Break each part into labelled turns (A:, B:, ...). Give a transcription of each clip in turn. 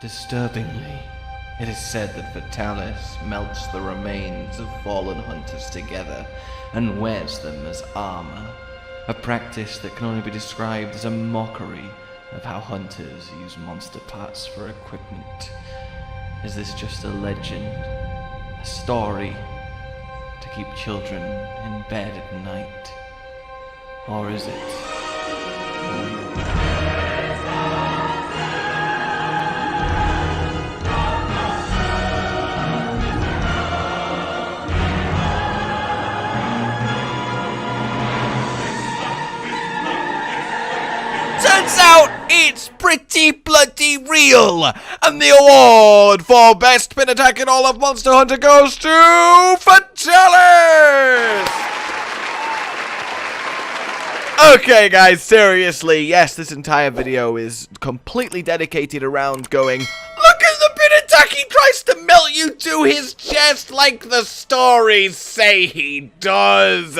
A: Disturbingly, it is said that Fatalis melts the remains of fallen hunters together and wears them as armor, a practice that can only be described as a mockery of how hunters use monster parts for equipment. Is this just a legend, a story to keep children in bed at night? Or is it real?
B: Turns out it's pretty bloody real, and the award for best pin attack in all of Monster Hunter goes to Fatalis! Okay guys, seriously, yes, this entire video is completely dedicated around going, look at the pin attack, he tries to melt you to his chest like the stories say he does.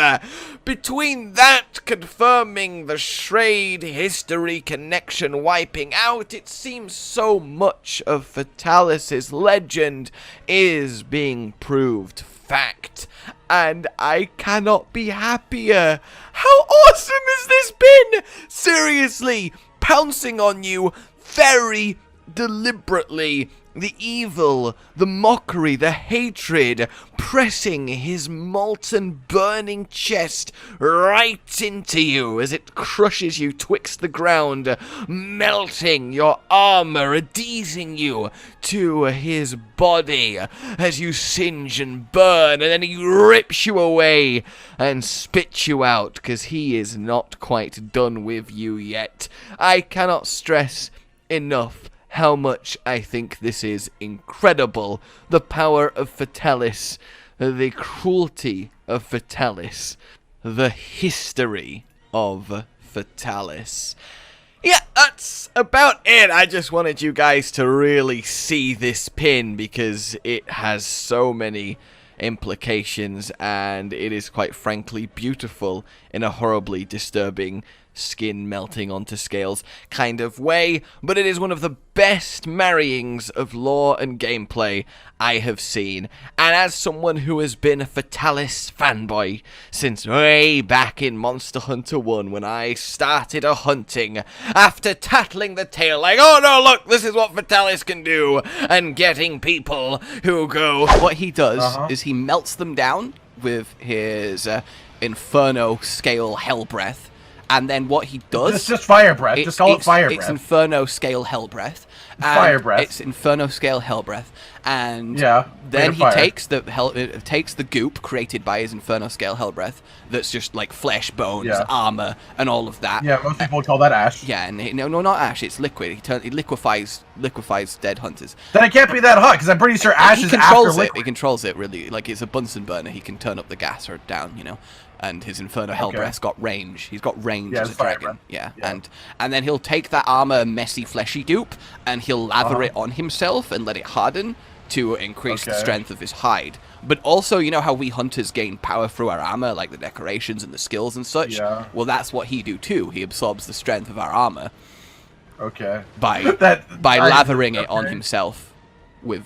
B: Between that confirming the Shrade history connection wiping out, it seems so much of Fatalis' legend is being proved fact. And I cannot be happier. How awesome has this been? Seriously, pouncing on you very deliberately. The evil, the mockery, the hatred, pressing his molten, burning chest right into you as it crushes you twixt the ground, melting your armor, adhesing you to his body as you singe and burn, and then he rips you away and spits you out because he is not quite done with you yet. I cannot stress enough how much I think this is incredible. The power of Fatalis, the cruelty of Fatalis, the history of Fatalis. Yeah, that's about it. I just wanted you guys to really see this pin because it has so many implications and it is quite frankly beautiful in a horribly disturbing skin melting onto scales kind of way, but it is one of the best marryings of lore and gameplay I have seen. And as someone who has been a Fatalis fanboy since way back in Monster Hunter 1 when I started hunting after tattling the tale like, oh no, look, this is what Fatalis can do, and getting people who go, what he does is he melts them down with his Inferno scale hell breath. And then what he does... It's
C: just fire breath. Just call it fire breath.
B: It's Inferno scale hell breath.
C: Fire breath.
B: It's Inferno scale hell breath. And
C: then
B: he takes the goop created by his Inferno scale hell breath that's just like flesh, bones, armor, and all of that.
C: Yeah, most people would call that ash.
B: Yeah, and no, not ash. It's liquid. He liquefies dead hunters.
C: Then it can't be that hot because I'm pretty sure ash is after liquid.
B: He controls it really. Like it's a Bunsen burner. He can turn up the gas or down. You know. And his Inferno Hellbreath's got range. He's got range as a dragon. Yeah. And then he'll take that armor, messy, fleshy dupe, and he'll lather it on himself and let it harden to increase the strength of his hide. But also, you know how we hunters gain power through our armor, like the decorations and the skills and such? Yeah. Well, that's what he do too. He absorbs the strength of our armor. By lathering it on himself. But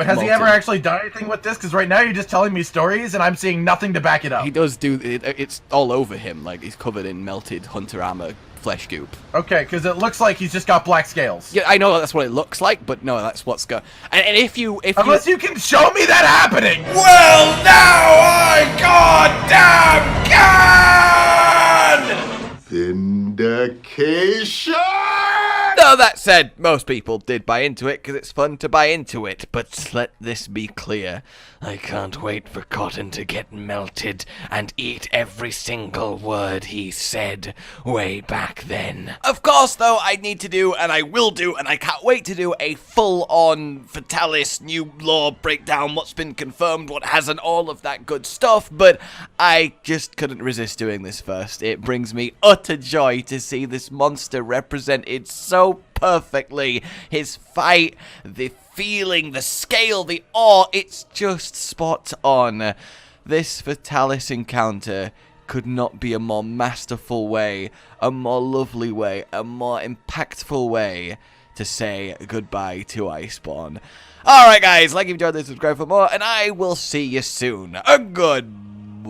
C: has he ever actually done anything with this? Because right now you're just telling me stories and I'm seeing nothing to back it up.
B: He does do it. It's all over him. Like he's covered in melted hunter armor flesh goop.
C: Okay, because it looks like he's just got black scales.
B: Yeah, I know that's what it looks like, but no, that's what's going. And if
C: unless you can show me that happening.
B: Well, now I goddamn can.
D: Vindication.
B: Though that said, most people did buy into it because it's fun to buy into it, but let this be clear. I can't wait for Cotton to get melted and eat every single word he said way back then. Of course, though, I need to do, and I will do, and I can't wait to do a full-on Fatalis new lore breakdown, what's been confirmed, what hasn't, all of that good stuff, but I just couldn't resist doing this first. It brings me utter joy to see this monster represented so perfectly. His fight, the feeling, the scale, the awe, it's just spot on. This Fatalis encounter could not be a more masterful way, a more lovely way, a more impactful way to say goodbye to Iceborne. Alright guys, like if you enjoyed this, subscribe for more, and I will see you soon. Goodbye.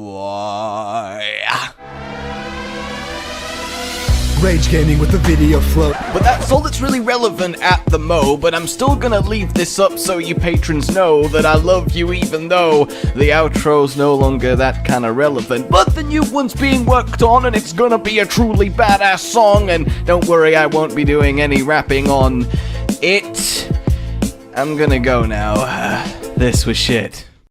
D: Rage Gaming with the video float.
B: But that's all that's really relevant at the mo, but I'm still gonna leave this up so you patrons know that I love you even though the outro's no longer that kind of relevant. But the new one's being worked on and it's gonna be a truly badass song, and don't worry, I won't be doing any rapping on it. I'm gonna go now. This was shit.